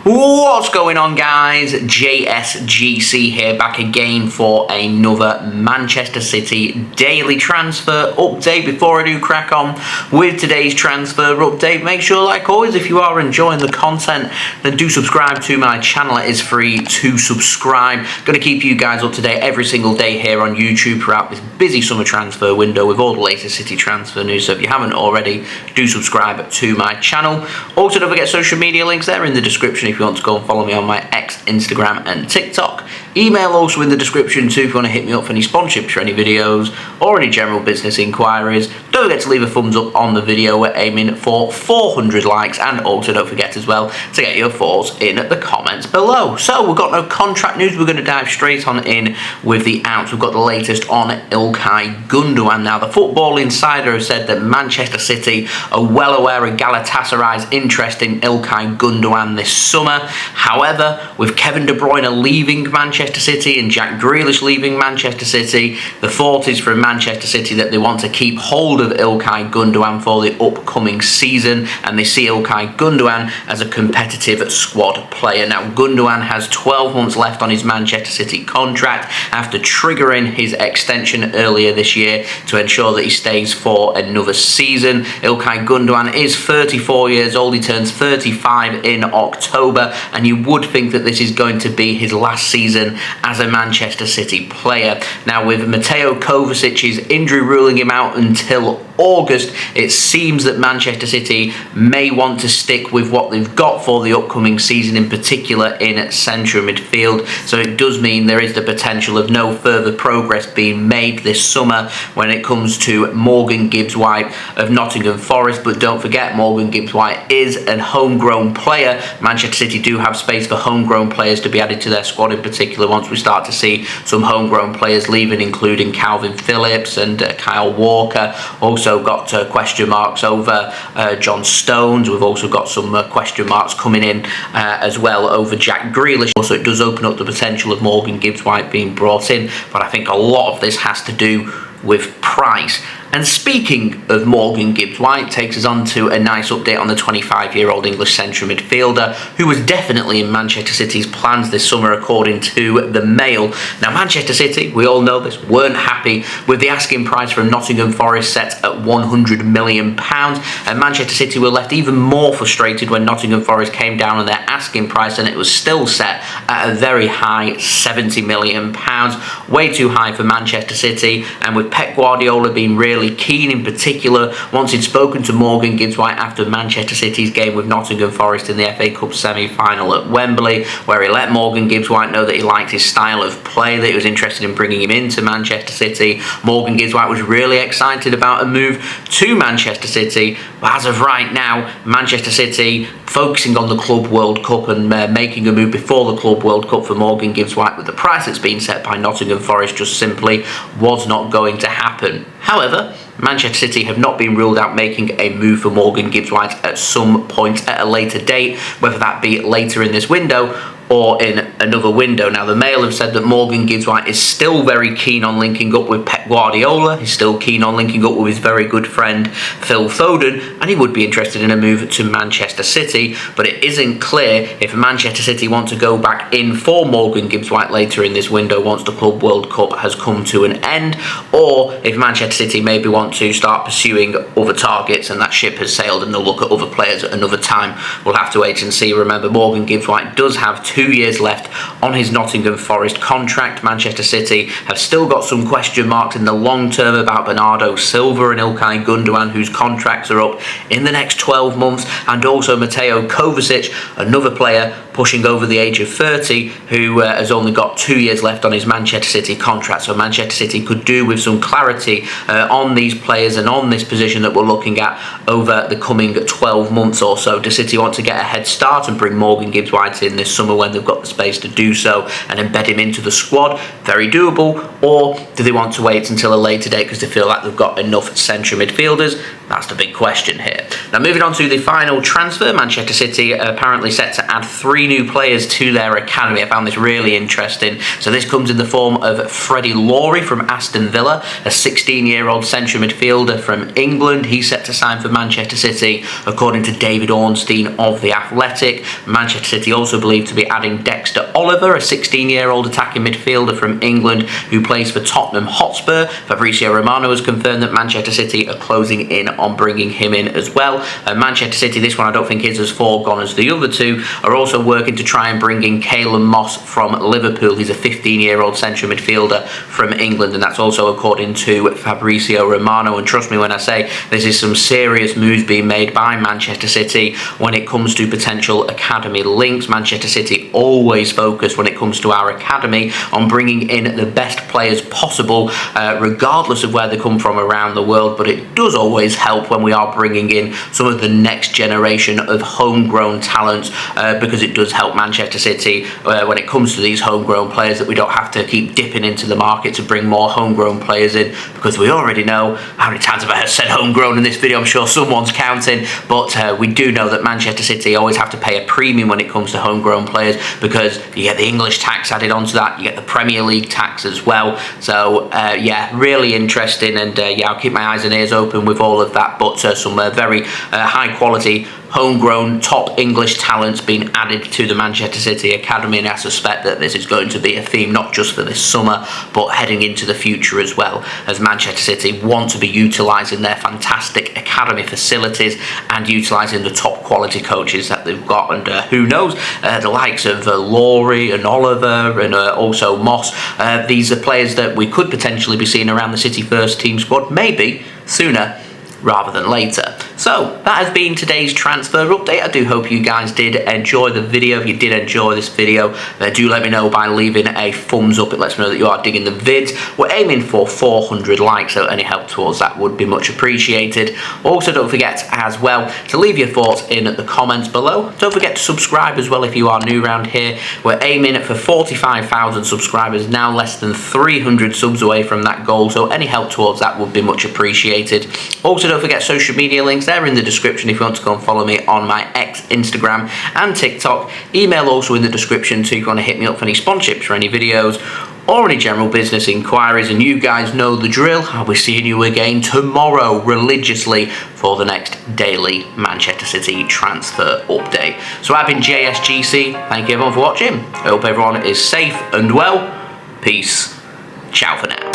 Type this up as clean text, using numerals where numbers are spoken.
What's going on, guys? JSGC here, back again for another Manchester City daily transfer update. Before I do crack on with today's transfer update, make sure, like always, if you are enjoying the content, then do subscribe to my channel. It is free to subscribe. Going to keep you guys up to date every single day here on YouTube throughout this busy summer transfer window with all the latest City transfer news. So if you haven't already, do subscribe to my channel. Also, don't forget social media links there in the description if you want to go and follow me on my X, Instagram and TikTok. Email also in the description too if you want to hit me up for any sponsorships for any videos or any general business inquiries. Don't forget to leave a thumbs up on the video. We're aiming for 400 likes, and also don't forget as well to get your thoughts in the comments below. So we've got no contract news. We're going to dive straight on in with the outs. We've got the latest on Ilkay Gundogan. Now, the Football Insider has said that Manchester City are well aware of Galatasaray's interest in Ilkay Gundogan this summer. However, with Kevin De Bruyne leaving Manchester City and Jack Grealish leaving Manchester City, the thought is from Manchester City that they want to keep hold of Ilkay Gundogan for the upcoming season, and they see Ilkay Gundogan as a competitive squad player. Now, Gundogan has 12 months left on his Manchester City contract after triggering his extension earlier this year to ensure that he stays for another season. Ilkay Gundogan is 34 years old. He turns 35 in October, and you would think that this is going to be his last season as a Manchester City player. Now, with Mateo Kovacic's injury ruling him out until August, it seems that Manchester City may want to stick with what they've got for the upcoming season, in particular in central midfield. So it does mean there is the potential of no further progress being made this summer when it comes to Morgan Gibbs-White of Nottingham Forest. But don't forget, Morgan Gibbs-White is a homegrown player. Manchester City do have space for homegrown players to be added to their squad, in particular once we start to see some homegrown players leaving, including Calvin Phillips and Kyle Walker. Also got question marks over John Stones. We've also got some question marks coming in as well over Jack Grealish. Also, it does open up the potential of Morgan Gibbs-White being brought in, but I think a lot of this has to do with price. And speaking of Morgan Gibbs-White, takes us on to a nice update on the 25-year-old English central midfielder who was definitely in Manchester City's plans this summer, according to the Mail. Now, Manchester City, we all know this, weren't happy with the asking price from Nottingham Forest set at £100 million, and Manchester City were left even more frustrated when Nottingham Forest came down on their asking price, and it was still set at a very high £70 million. Way too high for Manchester City, and with Pep Guardiola being really keen, in particular once he'd spoken to Morgan Gibbs-White after Manchester City's game with Nottingham Forest in the FA Cup semi-final at Wembley, where he let Morgan Gibbs-White know that he liked his style of play, that he was interested in bringing him into Manchester City. Morgan Gibbs-White was really excited about a move to Manchester City, but as of right now, Manchester City focusing on the Club World Cup and making a move before the Club World Cup for Morgan Gibbs-White with the price that's been set by Nottingham Forest just simply was not going to happen. However, Manchester City have not been ruled out making a move for Morgan Gibbs-White at some point at a later date, whether that be later in this window or in another window. Now, the Mail have said that Morgan Gibbs-White is still very keen on linking up with Pep Guardiola. He's still keen on linking up with his very good friend Phil Foden, and he would be interested in a move to Manchester City, but it isn't clear if Manchester City want to go back in for Morgan Gibbs-White later in this window once the Club World Cup has come to an end, or if Manchester City maybe want to start pursuing other targets and that ship has sailed and they'll look at other players at another time. We'll have to wait and see. Remember, Morgan Gibbs-White does have 2 years left on his Nottingham Forest contract. Manchester City have still got some question marks in the long term about Bernardo Silva and Ilkay Gundogan, whose contracts are up in the next 12 months, and also Mateo Kovacic, another player pushing over the age of 30, who has only got 2 years left on his Manchester City contract. So Manchester City could do with some clarity on these players and on this position that we're looking at over the coming 12 months or so. Does City want to get a head start and bring Morgan Gibbs-White in this summer when they've got the space to do so and embed him into the squad? Very doable. Or do they want to wait until a later date because they feel like they've got enough central midfielders? That's the big question here. Now, moving on to the final transfer, Manchester City are apparently set to add 3 new players to their academy. I found this really interesting. So this comes in the form of Freddie Lawrie from Aston Villa, a 16-year-old central midfielder from England. He's set to sign for Manchester City, according to David Ornstein of The Athletic. Manchester City also believed to be adding Dexter Oliver, a 16-year-old attacking midfielder from England who plays for Tottenham Hotspur. Fabrizio Romano has confirmed that Manchester City are closing in on bringing him in as well. Manchester City, this one I don't think is as far gone as the other two, are also working to try and bring in Kaylum from Liverpool. He's a 15-year-old central midfielder from England, and that's also according to Fabrizio Romano. And trust me when I say this is some serious moves being made by Manchester City when it comes to potential academy links. Manchester City always focus when it comes to our academy on bringing in the best players possible, regardless of where they come from around the world, but it does always help when we are bringing in some of the next generation of homegrown talents, because it does help Manchester City when it comes to these homegrown players, that we don't have to keep dipping into the market to bring more homegrown players in, because we already know how many times have I said homegrown in this video. I'm sure someone's counting, but we do know that Manchester City always have to pay a premium when it comes to homegrown players, because you get the English tax added onto that, you get the Premier League tax as well. So yeah, really interesting, and yeah, I'll keep my eyes and ears open with all of that. But some very high quality homegrown top English talents being added to the Manchester City academy, and I suspect that this is going to be a theme not just for this summer but heading into the future as well, as Manchester City want to be utilising their fantastic academy facilities and utilising the top quality coaches that they've got. And who knows, the likes of Lawrie and Oliver and also Moss, these are players that we could potentially be seeing around the City first team squad, maybe sooner rather than later. So that has been today's transfer update. I do hope you guys did enjoy the video. If you did enjoy this video, do let me know by leaving a thumbs up. It lets me know that you are digging the vids. We're aiming for 400 likes, so any help towards that would be much appreciated. Also, don't forget as well to leave your thoughts in the comments below. Don't forget to subscribe as well if you are new around here. We're aiming for 45,000 subscribers, now less than 300 subs away from that goal, so any help towards that would be much appreciated. Also, don't forget social media links, they're in the description if you want to go and follow me on my X, Instagram and TikTok. Email also in the description too if you want to hit me up for any sponsorships for any videos or any general business inquiries. And you guys know the drill. I'll be seeing you again tomorrow religiously for the next daily Manchester City transfer update. So I've been JSGC. Thank you everyone for watching. I hope everyone is safe and well. Peace. Ciao for now.